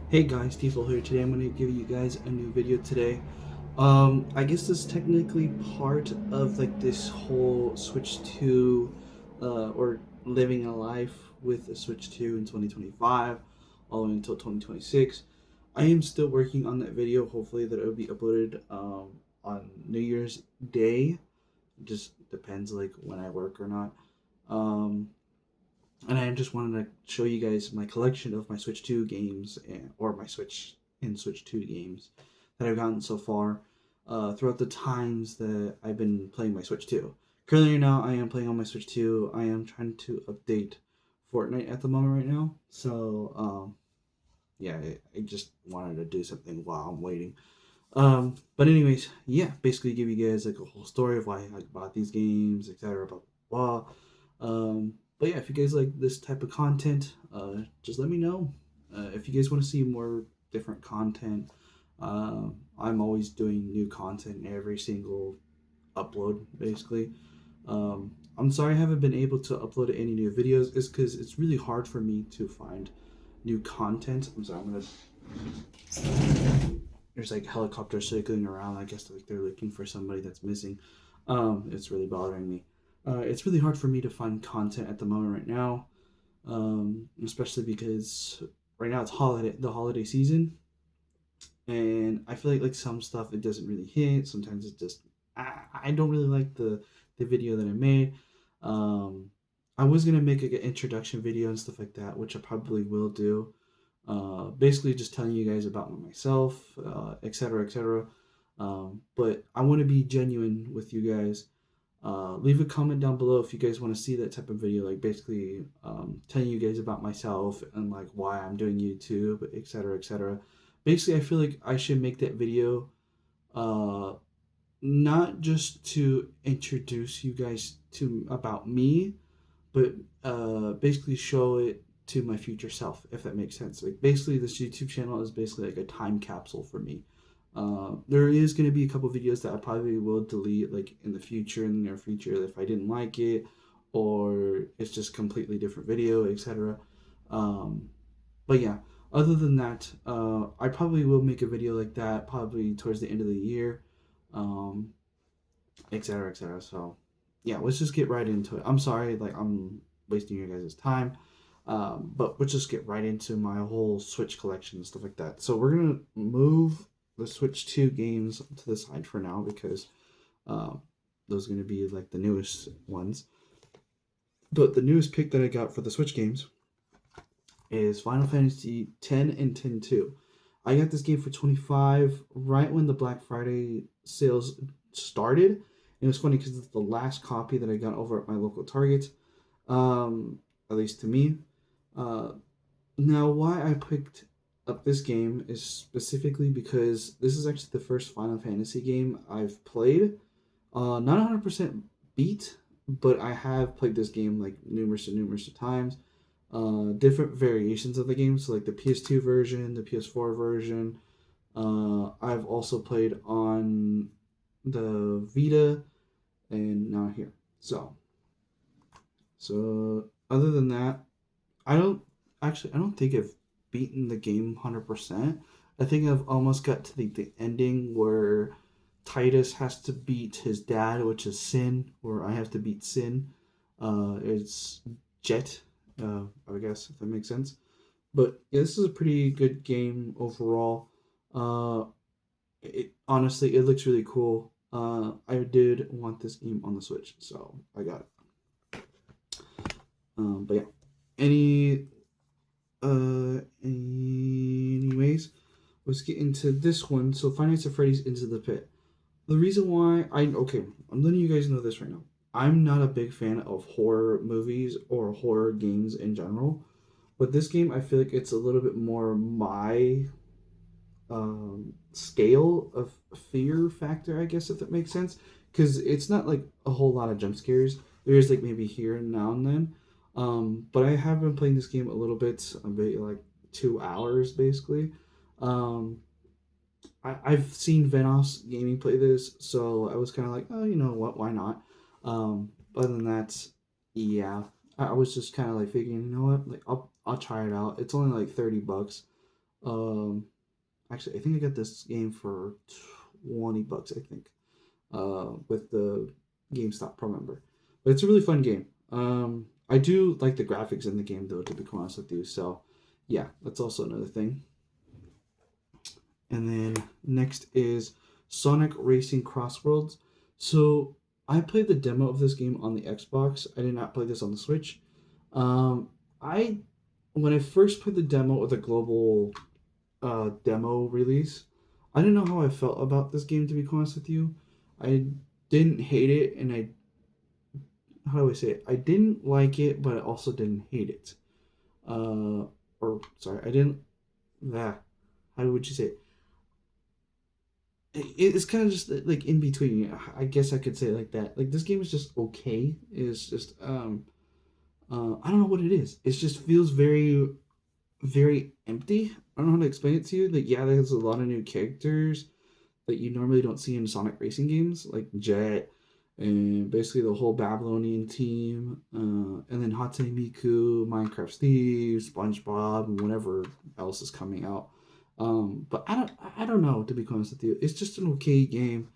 Hey guys, Tifo here. Today I'm going to give you guys a new video today. I guess this is technically part of like this whole Switch 2 or living a life with a Switch 2 in 2025 all the way until 2026. I am still working on that video. Hopefully that it will be uploaded on New Year's Day. It just depends like when I work or not. Um, and I just wanted to show you guys my collection of my Switch 2 games or my Switch and Switch 2 games that I've gotten so far throughout the times that I've been playing my Switch 2. Currently now I am playing on my Switch 2. I am trying to update Fortnite at the moment right now. So yeah, I just wanted to do something while I'm waiting. But anyways, yeah, basically give you guys like a whole story of why I bought these games, etc. Blah blah blah. But yeah, if you guys like this type of content, just let me know. If you guys want to see more different content, I'm always doing new content every single upload, basically. I'm sorry I haven't been able to upload any new videos. It's because it's really hard for me to find new content. I'm sorry, I'm gonna there's like helicopters circling around. I guess like they're looking for somebody that's missing. It's really bothering me. It's really hard for me to find content at the moment right now, especially because right now it's the holiday season, and I feel like some stuff it doesn't really hit. Sometimes it just I don't really like the video that I made. Um, I was gonna make like an introduction video and stuff like that, which I probably will do. Basically just telling you guys about myself, etc., etc. But I want to be genuine with you guys. Leave a comment down below if you guys want to see that type of video, like basically telling you guys about myself and like why I'm doing YouTube, etc., etc. Basically, I feel like I should make that video uh, not just to introduce you guys to about me, but basically show it to my future self, if that makes sense. Like basically, this YouTube channel is basically like a time capsule for me. There is going to be a couple videos that I probably will delete like in the future, in the near future, if I didn't like it, or it's just completely different video, etc. Um, but yeah, other than that, I probably will make a video like that probably towards the end of the year, um, etc. etc. So yeah, let's just get right into it. I'm sorry, like I'm wasting your guys' time. But let's just get right into my whole Switch collection and stuff like that. So we're gonna move the Switch 2 games to the side for now because um, those are gonna be like the newest ones. But the newest pick that I got for the Switch games is Final Fantasy 10 and 10-2. I got this game for 25 right when the Black Friday sales started. And it was funny because it's the last copy that I got over at my local Target, at least to me. Uh, Now, why I picked up this game is specifically because this is actually the first Final Fantasy game I've played. Not 100% beat, but I have played this game like numerous and numerous of times. Different variations of the game, so like the PS2 version, the PS4 version. I've also played on the Vita and now here. So other than that, I don't think I've beaten the game 100%. I think I've almost got to the ending where Titus has to beat his dad, which is Sin, or I have to beat Sin. It's Jet, I guess, if that makes sense. But yeah, this is a pretty good game overall. Uh, honestly, it looks really cool. I did want this game on the Switch, so I got it. But yeah, any anyways, let's get into this one. So, Finance of Freddy's Into the Pit. The reason why I'm letting you guys know this right now. I'm not a big fan of horror movies or horror games in general, but this game I feel like it's a little bit more my scale of fear factor, I guess, if that makes sense. Because it's not like a whole lot of jump scares. There is like maybe here and now and then. But I have been playing this game a little bit, about like 2 hours basically. Um, I've seen Venos Gaming play this, so I was kind of like, oh, you know what, why not? Other than that, yeah, I was just kind of like thinking, you know what, like I'll try it out. It's only like $30. Um, Actually, I think I got this game for $20, I think, with the GameStop Pro member. But it's a really fun game. I do like the graphics in the game, though, to be quite honest with you. So, yeah, that's also another thing. And then next is Sonic Racing Crossworlds. So, I played the demo of this game on the Xbox. I did not play this on the Switch. Um, I when I first played the demo of the global demo release, I didn't know how I felt about this game, to be honest with you. I didn't hate it, and how do I say it? I didn't like it, but I also didn't hate it. Or sorry, I didn't. That how would you say it? It's kind of just like in between. I guess I could say it like that. Like this game is just okay. It's just I don't know what it is. It just feels very empty. I don't know how to explain it to you. Like, yeah, there's a lot of new characters that you normally don't see in Sonic racing games, like Jet and basically the whole Babylonian team, and then Hatsune Miku, Minecraft Steve, SpongeBob, and whatever else is coming out. But I don't know, to be honest with you. It's just an okay game.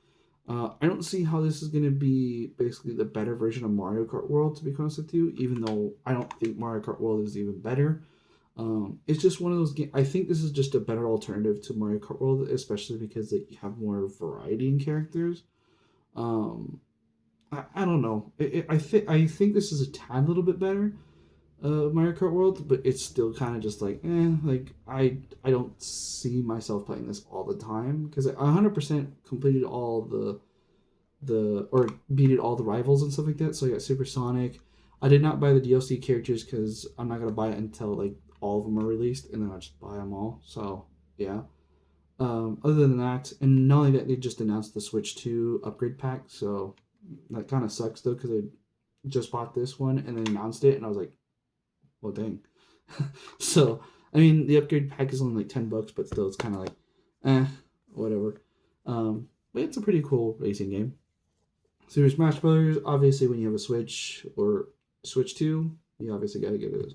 I don't see how this is gonna be basically the better version of Mario Kart World, to be honest with you. Even though I don't think Mario Kart World is even better. It's just one of those games. I think this is just a better alternative to Mario Kart World, especially because they have more variety in characters. Um, I don't know. I think this is a tad little bit better, Mario Kart World, but it's still kind of just like like I don't see myself playing this all the time because I 100% completed all the or beated all the rivals and stuff like that. So I got Supersonic. I did not buy the DLC characters because I'm not gonna buy it until like all of them are released, and then I'll just buy them all. So yeah. Other than that, and not only that, they just announced the Switch 2 upgrade pack. So that kind of sucks though because I just bought this one and then announced it, and I was like, well, dang. So I mean, the upgrade pack is only like $10, but still, it's kind of like, whatever. But it's a pretty cool racing game. Super Smash Brothers, obviously, when you have a Switch or Switch 2, you obviously got to get a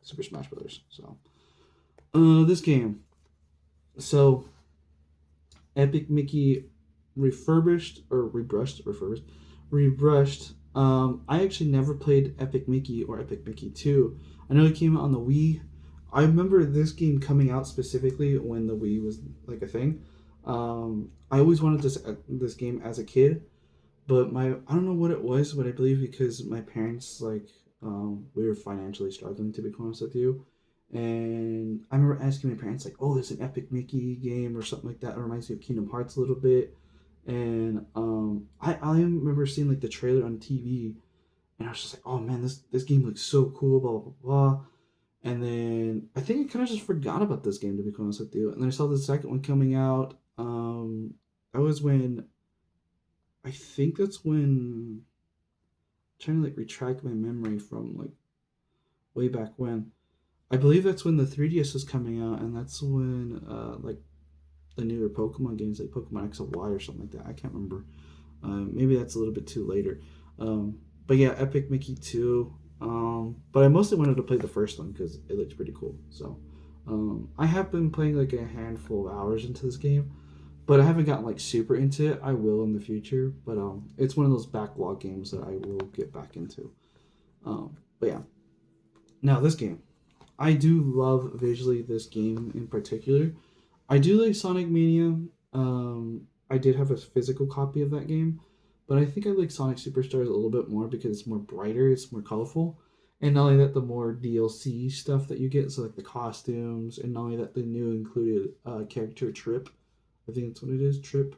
Super Smash Brothers. So, this game. So, Epic Mickey refurbished or rebrushed. I actually never played Epic Mickey or Epic Mickey 2. I know it came out on the Wii. I remember this game coming out specifically when the Wii was like a thing. I always wanted this game as a kid, but my I don't know what it was, but I believe because my parents like we were financially struggling, to be honest with you. And I remember asking my parents like, "Oh, there's an Epic Mickey game or something like that. It reminds me of Kingdom Hearts a little bit." And I remember seeing like the trailer on TV, and I was just like, "Oh man, this game looks so cool." Blah blah blah. And then I think I kind of just forgot about this game, to be honest with you. And then I saw the second one coming out. That was when I think that's when I'm trying to like retract my memory from like way back when. I believe that's when the 3DS was coming out, and that's when like the newer Pokemon games like Pokemon X and Y or something like that. I can't remember. Maybe that's a little bit too later. But yeah, Epic Mickey 2. But I mostly wanted to play the first one because it looked pretty cool. So I have been playing like a handful of hours into this game, but I haven't gotten like super into it. I will in the future, but it's one of those backlog games that I will get back into. But yeah, now this game, I do love visually this game in particular. I do like Sonic Mania. I did have a physical copy of that game, but I think I like Sonic Superstars a little bit more because it's more brighter, it's more colorful, and not only that, the more DLC stuff that you get, so like the costumes, and not only that, the new included character Trip. I think that's what it is, Trip,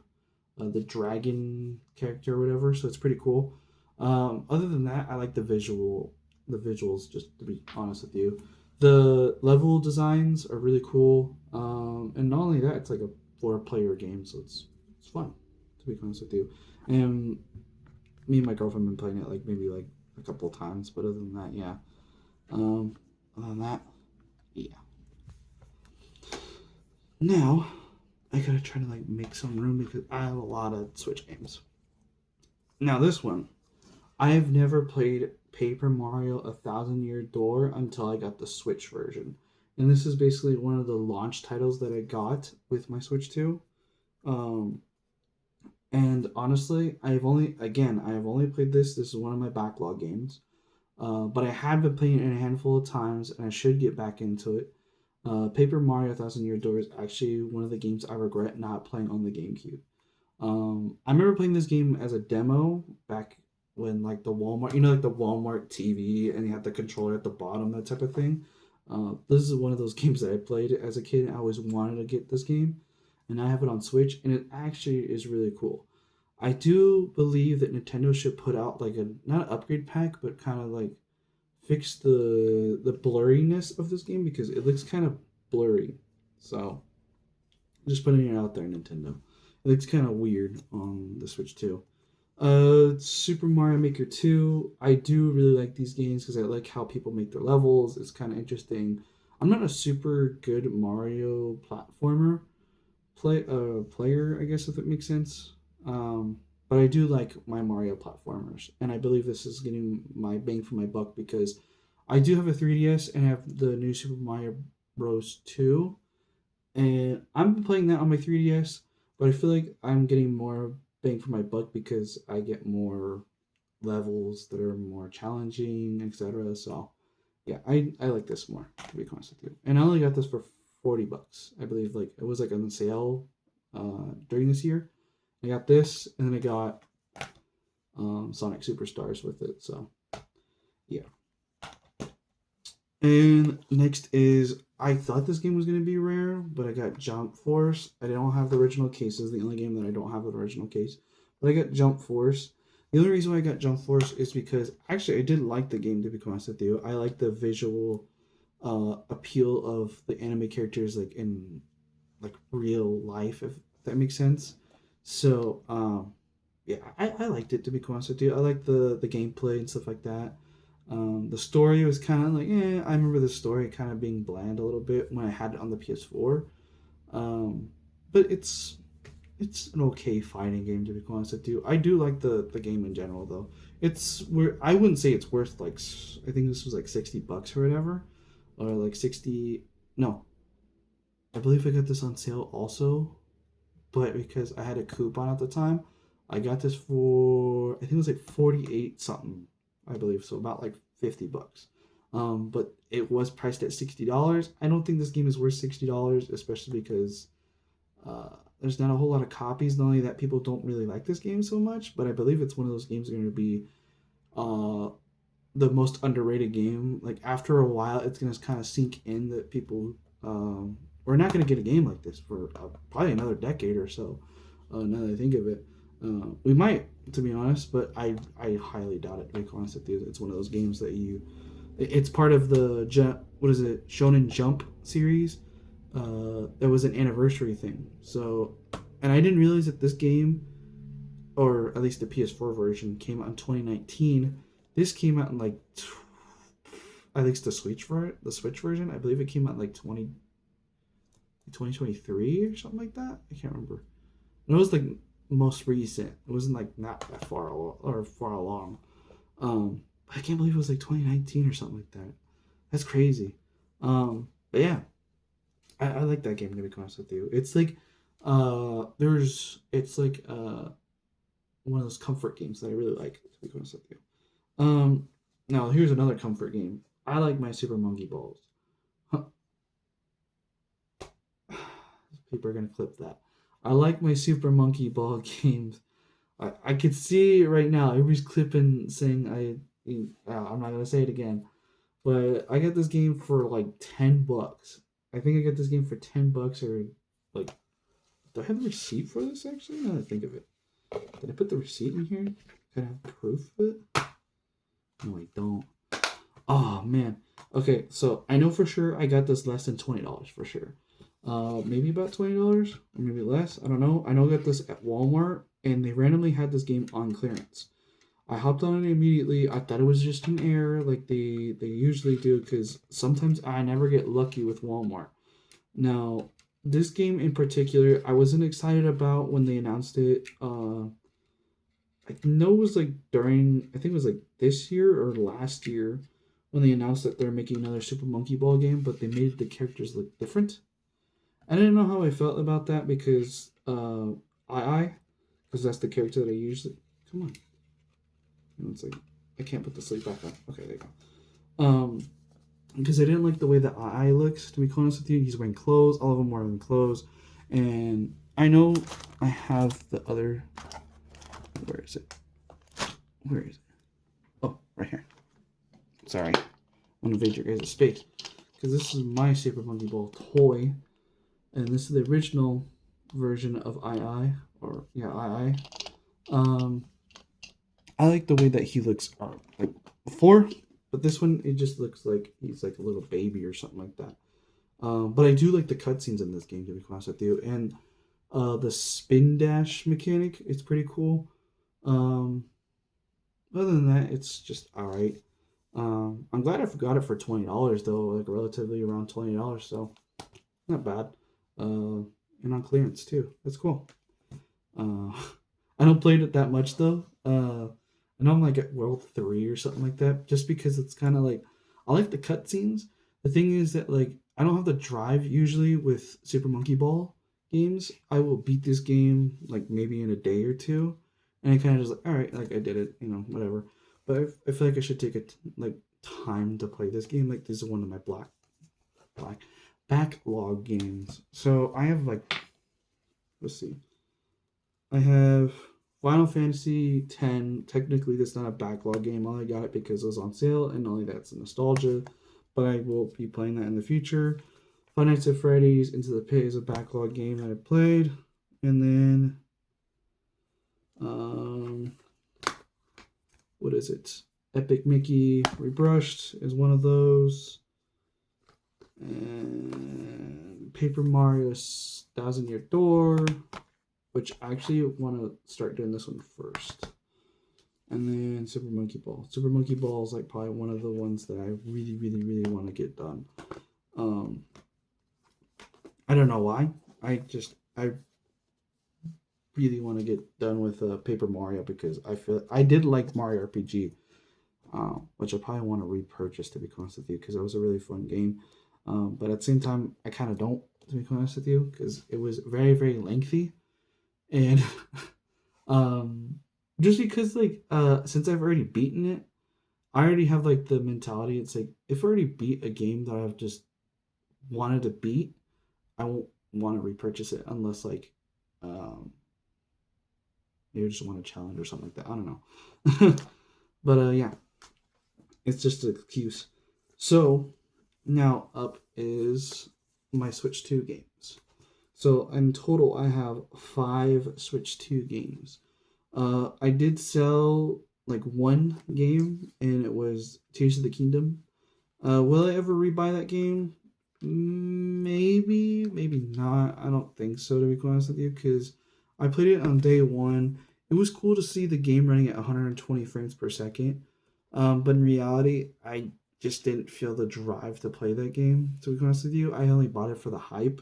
the dragon character or whatever. So it's pretty cool. Other than that, I like the visuals. Just to be honest with you, the level designs are really cool. And not only that, it's like a four-player game, so it's fun. To be honest with you, and me and my girlfriend have been playing it like maybe like a couple of times, but other than that, yeah. Um, Other than that, yeah. Now I gotta try to like make some room because I have a lot of Switch games. Now this one, I've never played Paper Mario: A Thousand Year Door until I got the Switch version, and this is basically one of the launch titles that I got with my Switch 2. Um, and honestly, I have only played this. This is one of my backlog games. But I have been playing it a handful of times, and I should get back into it. Paper Mario Thousand Year Door is actually one of the games I regret not playing on the GameCube. I remember playing this game as a demo back when like the Walmart, like the Walmart TV, and you had the controller at the bottom, that type of thing. This is one of those games that I played as a kid. I always wanted to get this game, and I have it on Switch, and it actually is really cool. I do believe that Nintendo should put out like a not an upgrade pack, but kind of like fix the blurriness of this game because it looks kind of blurry. So just putting it out there, Nintendo. It looks kind of weird on the Switch too. Super Mario Maker 2. I do really like these games because I like how people make their levels. It's kind of interesting. I'm not a super good Mario platformer player, I guess if it makes sense. But I do like my Mario platformers, and I believe this is getting my bang for my buck because I do have a 3DS and I have the new Super Mario Bros. 2, and I'm playing that on my 3DS, but I feel like I'm getting more bang for my buck because I get more levels that are more challenging, etc. So yeah, I like this more, to be honest with you. And I only got this for $40. I believe like it was like on sale during this year. I got this, and then I got Sonic Superstars with it. So yeah. And next is I thought this game was gonna be rare, but I got Jump Force. I don't have the original case. This is the only game that I don't have the original case. But I got Jump Force. The only reason why I got Jump Force is because actually I did like the game, to be honest with you. I like the visual appeal of the anime characters like in like real life, if that makes sense. So yeah, I liked it, to be honest with you. I like the gameplay and stuff like that. The story was kind of like, I remember the story kind of being bland a little bit when I had it on the PS4. Um, but it's an okay fighting game, to be honest with you. I do like the game in general though. It's where I wouldn't say it's worth like I think this was like $60 or whatever, or like 60. No, I believe I got this on sale also, but because I had a coupon at the time, I got this for I think it was like 48 something, I believe, so about like $50. But it was priced at $60. I don't think this game is worth $60, especially because uh, there's not a whole lot of copies. Not only that, people don't really like this game so much, but I believe it's one of those games that are going to be uh, the most underrated game. Like after a while, it's going to kind of sink in that people we're not going to get a game like this for probably another decade or so. Now that I think of it, we might, to be honest, but I highly doubt it. To be honest with you, it's one of those games that it's part of the what is it, Shonen Jump series. That was an anniversary thing. So, and I didn't realize that this game, or at least the PS4 version, came out in 2019. This came out in like at least the Switch version. I believe it came out in like 2023 or something like that. I can't remember. And it was like most recent. It wasn't like not that far along. I can't believe it was like 2019 or something like that. That's crazy. But yeah, I like that game, to be honest with you. It's like it's like one of those comfort games that I really like, to be honest with you. Now here's another comfort game. I like my Super Monkey Balls. People are gonna clip that. I like my Super Monkey Ball games. I could see right now everybody's clipping saying I'm not gonna say it again, but I got this game for like $10. I think I got this game for $10 or like. Do I have the receipt for this actually? Now that I think of it, did I put the receipt in here? Can I have proof of it? No, I don't. Oh man. Okay, so I know for sure I got this less than $20 for sure. Maybe about $20 or maybe less. I don't know. I know I got this at Walmart, and they randomly had this game on clearance. I hopped on it immediately. I thought it was just an error, like they usually do, because sometimes I never get lucky with Walmart. Now, this game in particular, I wasn't excited about when they announced it. I know it was like during, I think it was like this year or last year, when they announced that they're making another Super Monkey Ball game, but they made the characters look different. I didn't know how I felt about that because because that's the character that I usually. Come on, it's like I can't put the sleep back on. Okay, there you go. Because I didn't like the way that I looks. To be honest with you, he's wearing clothes. All of them wearing clothes, and I know I have the other. Where is it? Where is it? Oh, right here. Sorry, I'm gonna invade your guys' space because this is my Super Monkey Ball toy, and this is the original version of II. I like the way that he looks like before, but this one it just looks like he's like a little baby or something like that. But I do like the cutscenes in this game, to be honest with you, and the spin dash mechanic is pretty cool. Um, Other than that, it's just all right. I'm glad I got it for $20 though, like relatively around $20, so not bad. And on clearance too. That's cool. Uh, I don't play it that much though. I know I'm like at World 3 or something like that, just because it's kind of like I like the cutscenes. The thing is that like I don't have the drive usually with Super Monkey Ball games. I will beat this game like maybe in a day or two, and I kind of just like all right, like I did it, whatever. But I feel like I should take it like time to play this game. Like this is one of my black backlog games. So I have like let's see. I have Final Fantasy X. Technically, that's not a backlog game. I only got it because it was on sale, and only that's nostalgia. But I will be playing that in the future. Five Nights at Freddy's Into the Pit is a backlog game that I played, and then what is it? Epic Mickey Rebrushed is one of those, and Paper Mario Thousand Year Door, which I actually want to start doing this one first. And then Super Monkey Ball. Super Monkey Ball is like probably one of the ones that I really, really, really want to get done. I don't know why. I really want to get done with Paper Mario because I feel I did like Mario RPG, which I probably want to repurchase, to be honest with you, because it was a really fun game. But at the same time, I kind of don't, to be honest with you, because it was very, very lengthy. And just because like since I've already beaten it, I already have like the mentality. It's like if I already beat a game that I've just wanted to beat, I won't want to repurchase it unless like maybe I just want a challenge or something like that. I don't know. But yeah, it's just an excuse. So now up is my Switch 2 games. So in total, I have 5 Switch 2 games. I did sell like one game, and it was Tears of the Kingdom. Will I ever rebuy that game? Maybe, maybe not. I don't think so, to be honest with you, because I played it on day one. It was cool to see the game running at 120 frames per second. But in reality, I just didn't feel the drive to play that game, to be honest with you. I only bought it for the hype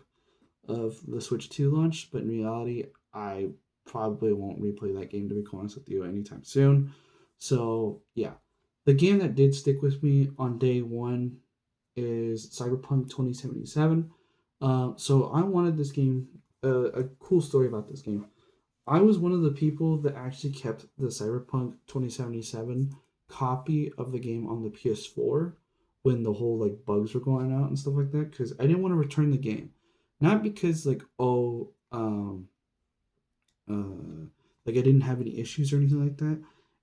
of the Switch 2 launch, but in reality, I probably won't replay that game, to be honest with you, anytime soon. So, yeah. The game that did stick with me on day one is Cyberpunk 2077. So, I wanted this game, a cool story about this game. I was one of the people that actually kept the Cyberpunk 2077 copy of the game on the PS4 when the whole like bugs were going out and stuff like that, because I didn't want to return the game. Not because like like I didn't have any issues or anything like that.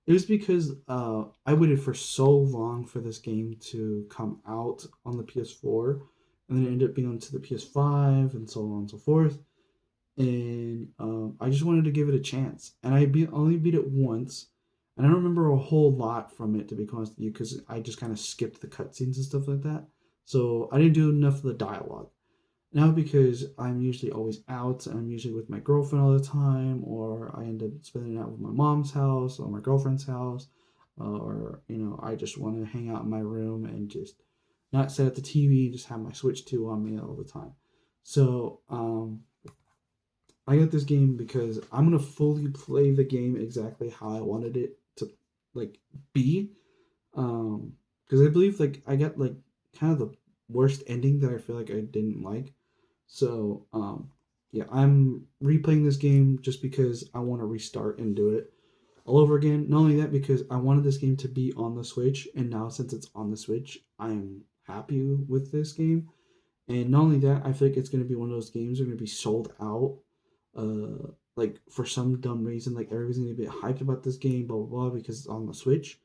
It was because I waited for so long for this game to come out on the PS4, and then it ended up being onto the PS5 and so on and so forth. And I just wanted to give it a chance, and only beat it once, and I don't remember a whole lot from it, to be honest with you, because I just kind of skipped the cutscenes and stuff like that. So I didn't do enough of the dialogue. Now because I'm usually always out, I'm usually with my girlfriend all the time, or I end up spending it out with my mom's house or my girlfriend's house, or I just want to hang out in my room and just not sit at the TV and just have my Switch 2 on me all the time. So I got this game because I'm gonna fully play the game exactly how I wanted it to like be. because I believe like I got like kind of the worst ending that I feel like I didn't like. So yeah, I'm replaying this game just because I want to restart and do it all over again. Not only that, because I wanted this game to be on the Switch, and now since it's on the Switch, I'm happy with this game. And not only that, I feel like it's going to be one of those games that are going to be sold out. Like for some dumb reason, like everybody's going to be hyped about this game, blah blah blah, because it's on the Switch,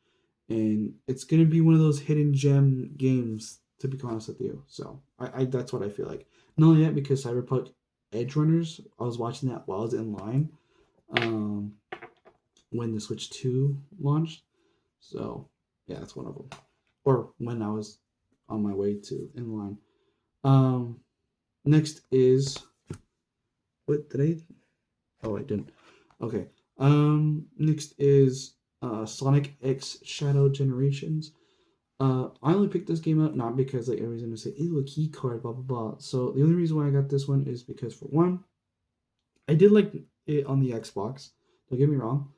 and it's going to be one of those hidden gem games. To be honest with you, so I that's what I feel like. Not only that, because Cyberpunk Edge Runners, I was watching that while I was in line. Um, when the Switch 2 launched. So, yeah, that's one of them. Or when I was on my way to in line. Um, next is what did I? Oh, I didn't. Okay. Next is Sonic X Shadow Generations. I only picked this game up not because like everybody's gonna say, "Ew, a key card," blah blah blah. So the only reason why I got this one is because for one, I did like it on the Xbox. Don't get me wrong,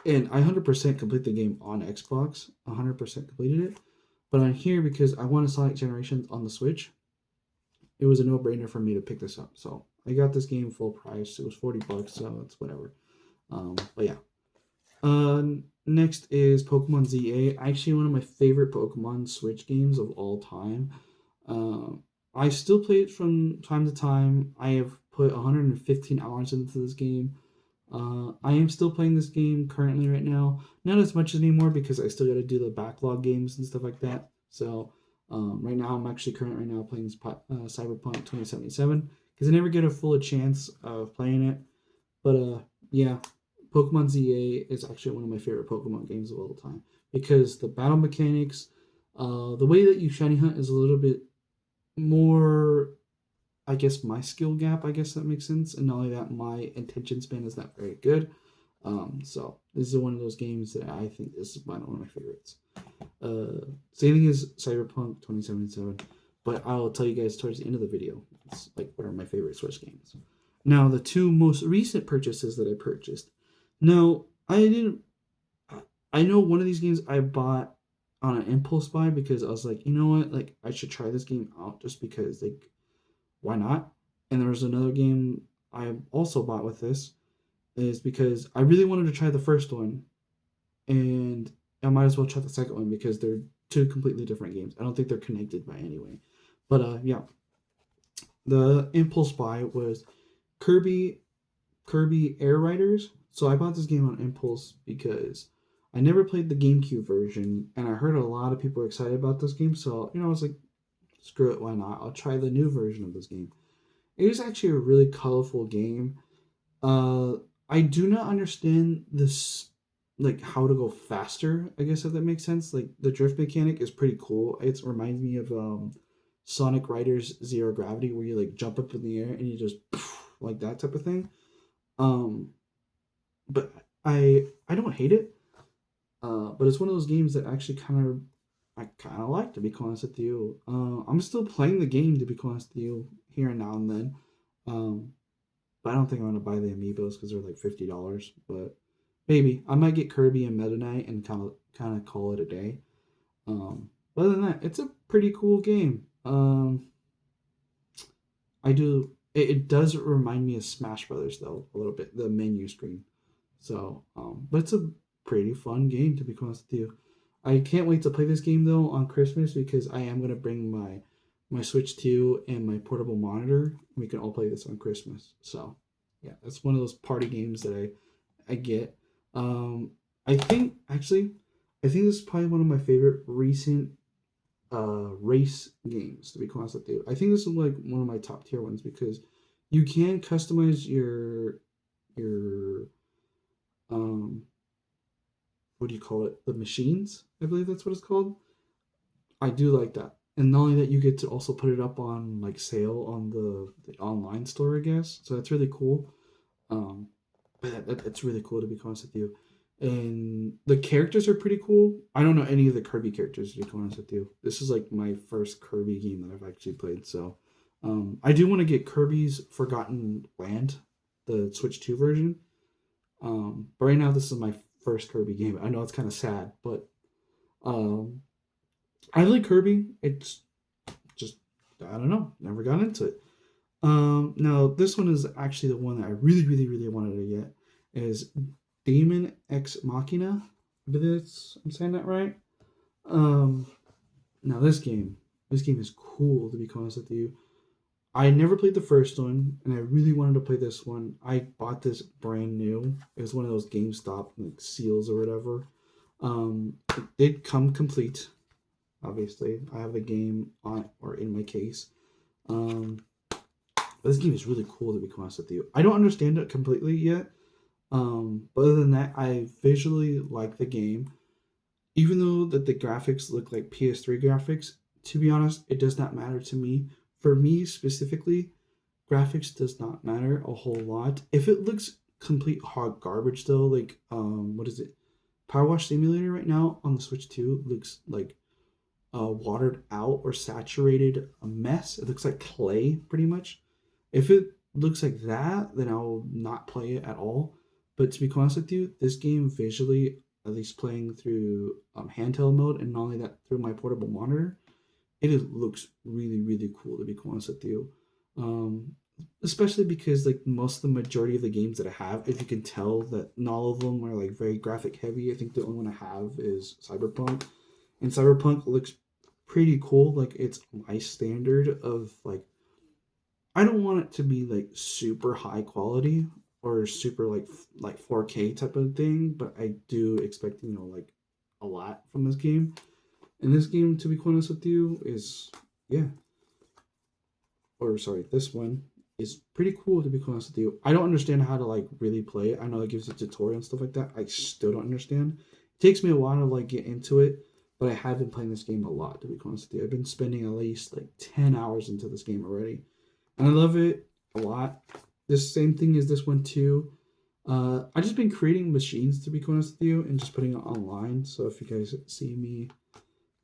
and I 100% complete the game on Xbox. 100% completed it. But on here, because I wanted Sonic Generations on the Switch, it was a no brainer for me to pick this up. So I got this game full price. It was $40, so it's whatever. But yeah. Next is Pokemon ZA. Actually, one of my favorite Pokemon Switch games of all time. I still play it from time to time. I have put 115 hours into this game. I am still playing this game currently right now. Not as much anymore because I still got to do the backlog games and stuff like that. So right now I'm actually current right now playing Cyberpunk 2077 because I never get a full chance of playing it. But yeah, Pokemon ZA is actually one of my favorite Pokemon games of all time because the battle mechanics, the way that you shiny hunt is a little bit more, I guess, my skill gap. I guess that makes sense. And not only that, my attention span is not very good. So this is one of those games that I think is one of my favorites. Same thing as Cyberpunk 2077, but I'll tell you guys towards the end of the video. It's like what are my favorite Switch games. Now the two most recent purchases that I purchased. Now I didn't. I know one of these games I bought on an impulse buy because I was like, you know what, like I should try this game out just because like why not? And there was another game I also bought with this is because I really wanted to try the first one, and I might as well try the second one because they're two completely different games. I don't think they're connected by any way. But yeah, the impulse buy was Kirby Air Riders. So I bought this game on impulse because I never played the GameCube version, and I heard a lot of people were excited about this game. So I was like, screw it, why not? I'll try the new version of this game. It is actually a really colorful game. Uh, I do not understand this, like how to go faster. I guess if that makes sense. Like the drift mechanic is pretty cool. It reminds me of Sonic Riders Zero Gravity, where you like jump up in the air and you just like that type of thing. Um, but I don't hate it. But it's one of those games that actually I kind of like, to be honest with you. I'm still playing the game, to be honest with you, here and now and then. Um, but I don't think I'm gonna buy the amiibos because they're like $50. But maybe I might get Kirby and Meta Knight and kind of call it a day. But other than that, it's a pretty cool game. I do. It does remind me of Smash Brothers though a little bit, the menu screen. So, but it's a pretty fun game, to be honest with you. I can't wait to play this game though on Christmas because I am gonna bring my Switch 2 and my portable monitor. We can all play this on Christmas. So, yeah, that's one of those party games that I get. Um, I think actually, I think this is probably one of my favorite recent race games. To be honest with you, I think this is like one of my top tier ones because you can customize your um what do you call it, the machines, I believe that's what it's called. I do like that, and not only that, you get to also put it up on like sale on the online store, I guess, so that's really cool. um but it's really cool, to be honest with you, and the characters are pretty cool. I don't know any of the Kirby characters, to be honest with you. This is like my first Kirby game that I've actually played, so I do want to get Kirby's Forgotten Land, the Switch 2 version. But right now this is my first Kirby game. I know it's kind of sad, but um, I like Kirby. It's just, I don't know, never got into it. Now this one is actually the one that I really, really, really wanted to get is Demon Ex Machina. I believe I'm saying that right. Um, Now this game is cool to be honest with you. I never played the first one, and I really wanted to play this one. I bought this brand new. It was one of those GameStop like seals or whatever. It did come complete. Obviously, I have the game on or in my case. Um, but this game is really cool to be honest with you. I don't understand it completely yet. But other than that, I visually like the game. Even though that the graphics look like PS3 graphics, to be honest, it does not matter to me. For me specifically, graphics does not matter a whole lot. If it looks complete hot garbage though, like what is it? Power Wash Simulator right now on the Switch 2 looks like watered out or saturated a mess. It looks like clay pretty much. If it looks like that, then I'll not play it at all. But to be honest with you, this game visually, at least playing through handheld mode and not only that through my portable monitor, looks really really cool to be honest with you. Um, Especially because like most of the majority of the games that I have, if you can tell that not all of them are like very graphic heavy. I think the only one I have is Cyberpunk, and Cyberpunk looks pretty cool. Like it's my standard of like I don't want it to be like super high quality or super like 4K type of thing, but I do expect like a lot from this game. And this game, to be quite honest with you, is yeah, or sorry, this one is pretty cool to be honest with you. I don't understand how to like really play it. I know it gives a tutorial and stuff like that. I still don't understand. It takes me a while to like get into it, but I have been playing this game a lot to be honest with you. I've been spending at least like 10 hours into this game already, and I love it a lot. This same thing as this one too. I just been creating machines to be honest with you, and just putting it online. So if you guys see me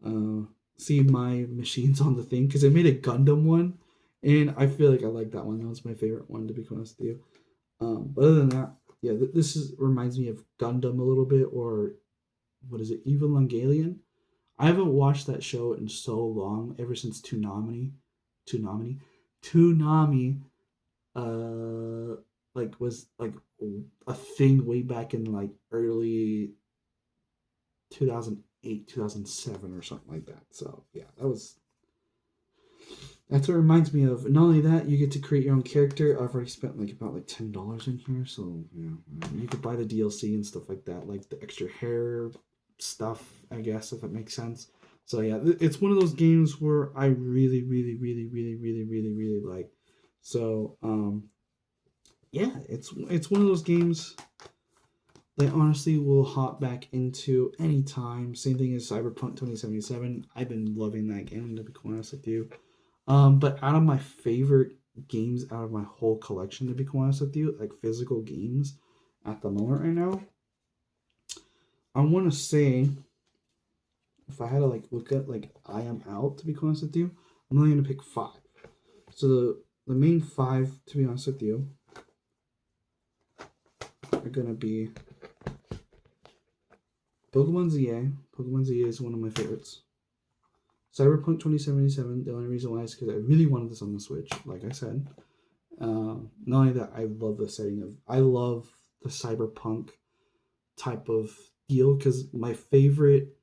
uh, see my machines on the thing, because I made a Gundam one, and I feel like I like that one. That was my favorite one to be honest with you. But other than that, yeah, this is reminds me of Gundam a little bit, or what is it, Evangelion? I haven't watched that show in so long, ever since Toonami, Toonami, like was like a thing way back in like early 2008, 2007 or something like that. So yeah, that's what it reminds me of. Not only that, you get to create your own character. I've already spent like about like $10 in here, so yeah, you could buy the DLC and stuff like that, like the extra hair stuff, I guess, if it makes sense. So yeah, it's one of those games where I really, really, really, really, really, really, really like. So yeah, it's one of those games that honestly will hop back into anytime. Same thing as Cyberpunk 2077. I've been loving that game to be quite honest with you. But out of my favorite games out of my whole collection, to be quite honest with you, like physical games at the moment right now, I want to say if I had to like look at like I Am Out, to be honest with you, I'm only gonna pick five. So the main five, to be honest with you, are gonna be Pokemon ZA. Pokemon ZA is one of my favorites. Cyberpunk 2077. The only reason why is because I really wanted this on the Switch, like I said. Not only that, I love the setting of. I love the cyberpunk type of deal because my favorite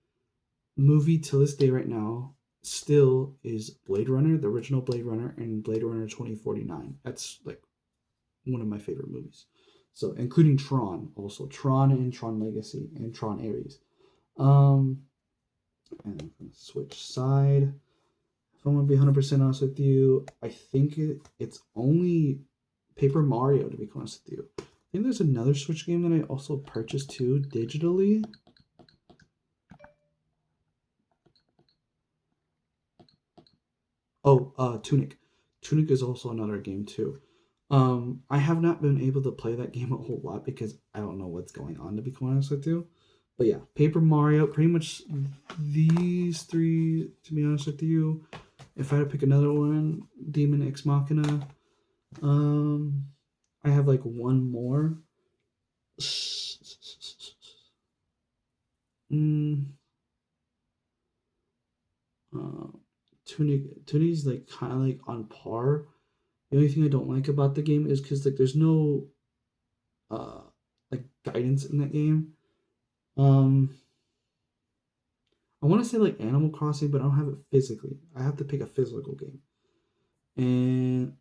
movie to this day right now still is Blade Runner, the original Blade Runner, and Blade Runner 2049. That's like one of my favorite movies. So including Tron, also Tron and Tron Legacy and Tron Ares. Um, and I'm gonna switch side. If I'm gonna be 100% honest with you, I think it's only Paper Mario to be honest with you. I think there's another Switch game that I also purchased too digitally. Oh, Tunic. Tunic is also another game too. I have not been able to play that game a whole lot because I don't know what's going on to be quite honest with you. But yeah, Paper Mario, pretty much these three to be honest with you. If I had to pick another one, Demon Ex Machina. Um, I have like one more. Mm, Uh, Tunity's like kind of like on par. The only thing I don't like about the game is because like there's no uh like guidance in that game. Um, I want to say like Animal Crossing, but I don't have it physically. I have to pick a physical game, and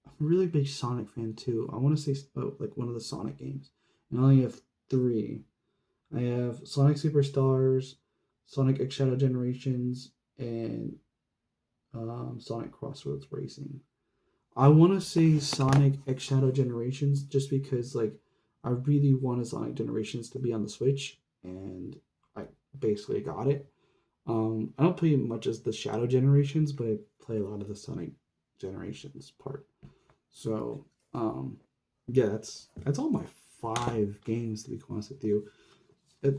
I'm a really big Sonic fan too. I want to say like one of the Sonic games, and I only have three. I have Sonic Superstars, Sonic X Shadow Generations, and Sonic Crossroads Racing. I want to say Sonic X Shadow Generations just because like I really wanted Sonic Generations to be on the Switch, and I basically got it. I don't play much as the Shadow Generations, but I play a lot of the Sonic Generations part. So, yeah, that's all my 5 games to be honest with you. It,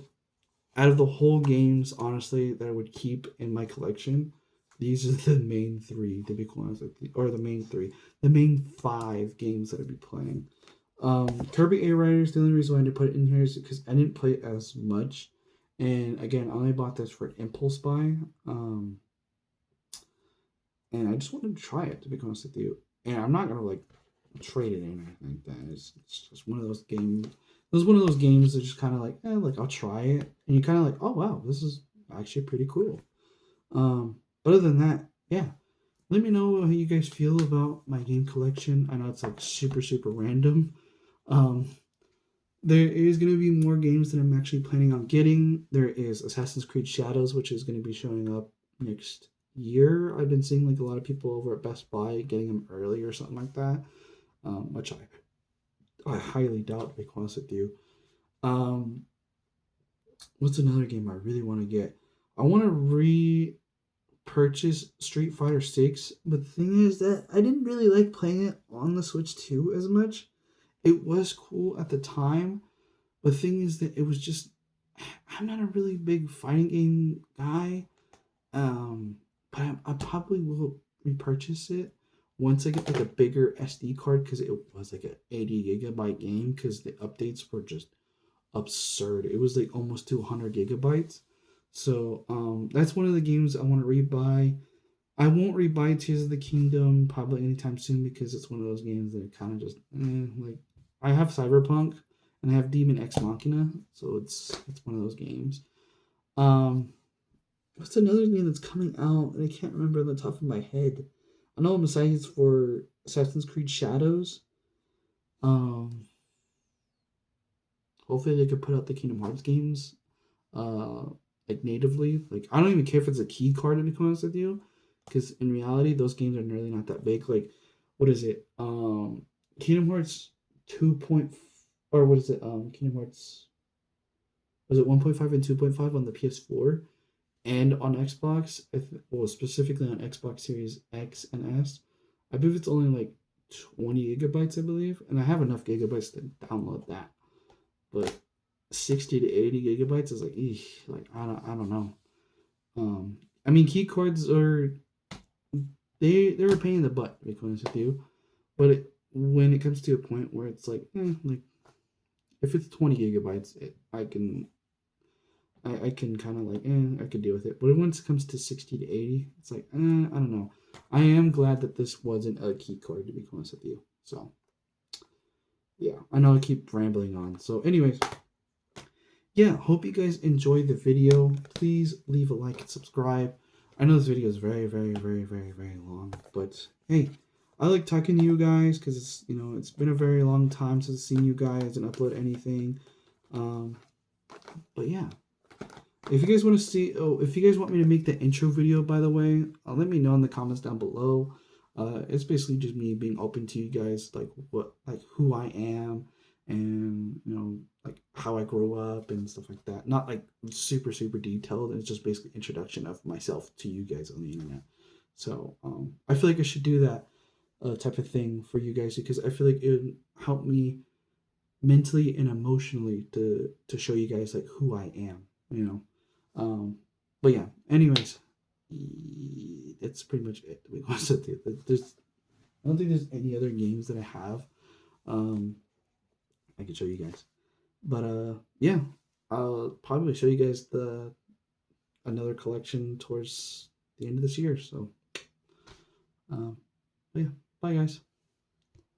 Out of the whole games, honestly, that I would keep in my collection, these are the main 3 to be honest with you, or the main 3, the main 5 games that I'd be playing. Kirby A Riders. The only reason why I didn't put it in here is because I didn't play it as much, and again, I only bought this for impulse buy. And I just wanted to try it to be honest with you. And I'm not gonna like trade it in or anything like that. It's just one of those games. It was one of those games that just kind of like, like I'll try it, and you kind of like, oh wow, this is actually pretty cool. But other than that, yeah. Let me know how you guys feel about my game collection. I know it's like super random. Um, there is going to be more games that I'm actually planning on getting. There is Assassin's Creed Shadows, which is going to be showing up next year. I've been seeing like a lot of people over at Best Buy getting them early or something like that, which I highly doubt, to be honest with you. Um, what's another game I really want to get? I want to repurchase Street Fighter 6, but the thing is that I didn't really like playing it on the Switch 2 as much. It was cool at the time, but the thing is that it was just I'm not a really big fighting game guy. But I probably will repurchase it once I get like a bigger SD card because it was like an 80 gigabyte game because the updates were just absurd. It was like almost 200 gigabytes. So that's one of the games I want to rebuy. I won't rebuy Tears of the Kingdom probably anytime soon because it's one of those games that kind of just like I have Cyberpunk and I have Demon X Machina, so it's one of those games. Um, what's another game that's coming out and I can't remember on the top of my head. I know I'm excited for Assassin's Creed Shadows. Um, hopefully they could put out the Kingdom Hearts games, uh, like natively. Like I don't even care if it's a key card to be honest with you, because in reality those games are really not that big. Like, what is it? Kingdom Hearts 2. Or what is it? Kingdom Hearts was it 1.5 and 2.5 on the PS4 and on Xbox? Well, specifically on Xbox Series X and S. I believe it's only like 20 gigabytes, I believe, and I have enough gigabytes to download that. But 60 to 80 gigabytes is like, like I don't know. I mean, key cards are they're a pain in the butt, to be honest with you. But when it comes to a point where it's like if it's 20 gigabytes, I can kind of like, I could deal with it. But once it comes to 60 to 80, it's like, I don't know. I am glad that this wasn't a key card, to be honest with you. So, yeah, I know I keep rambling on. So, anyways, yeah, hope you guys enjoyed the video. Please leave a like and subscribe. I know this video is very long, but hey, I like talking to you guys because it's been a very long time since I've seen you guys and upload anything. But yeah. If you guys want to see, if you guys want me to make the intro video, by the way, let me know in the comments down below. It's basically just me being open to you guys, like who I am, and like how I grew up and stuff like that. Not like super detailed. It's just basically introduction of myself to you guys on the internet. So I feel like I should do that type of thing for you guys because I feel like it would help me mentally and emotionally to show you guys like who I am. But yeah, anyways, that's pretty much it. To be honest with you, I don't think there's any other games that I have. Um, I could show you guys, but yeah, I'll probably show you guys the another collection towards the end of this year. So, but yeah, bye guys.